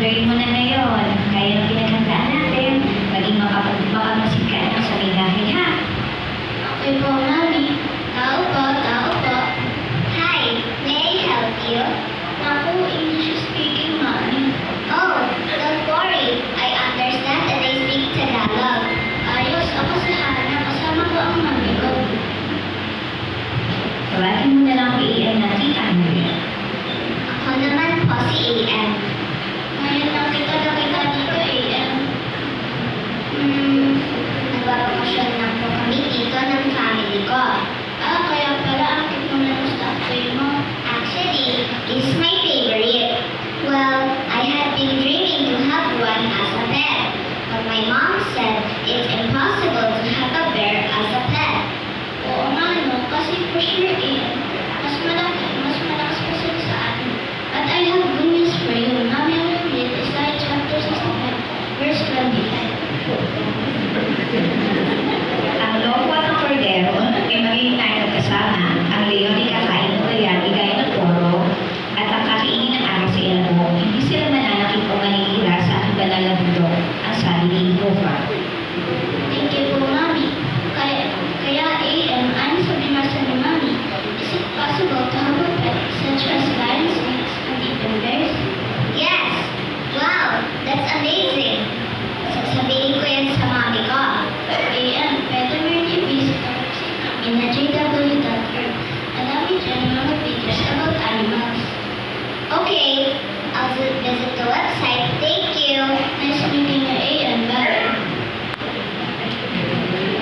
grade mo na ngayon. Kaya ang pinaghandaan natin, maging makapagsikat sa bigahe, ha? Okay po, Mami. Tao po, tao po. Hi, may I help you? Ako, English speaking, Mami. Oh, don't worry. I understand that I speak Tagalog. Ayos, ako si Hana. Kasama ko ang mami ko. Tawagin mo na lang ang AM na tita mo. Ako naman po si AM. Ngayon lang kita nakita dito, AM. Nagbabakasyon lang po kami dito ng family ko. Kaya pala ang cute mo ng staff mo. Actually, it's my favorite. Well, I have been dreaming to have one as a pet. But my mom said it's impossible to have a bear as a pet. Oo nga, no? Kasi for sure, AM, mas malakas pa sila sa atin. But I have good news for you. Mami, ang read is like chapter 65, verse 25. Ang lobo at ang kordero ay magiging tayo magkasama. Ang leon ay kakain ng bayan, igay ng toro, at ang kakiingin ng aras sa ilabok. Hindi sila mananakit o manihira sa aking banal na bundok, ang sabi ni Jehovah. Thank you po, Mami. Kaya AM, ano sabi masa ni Mami? Is it possible to have a pet such as lions, snakes, and even bears? Yes! Wow! That's amazing! Sasabihin ko yan sa mami ko. AM, pwede mo rin i-visit ang website namin na jw.org. Madami dyan mga videos about animals. Okay, I'll visit the website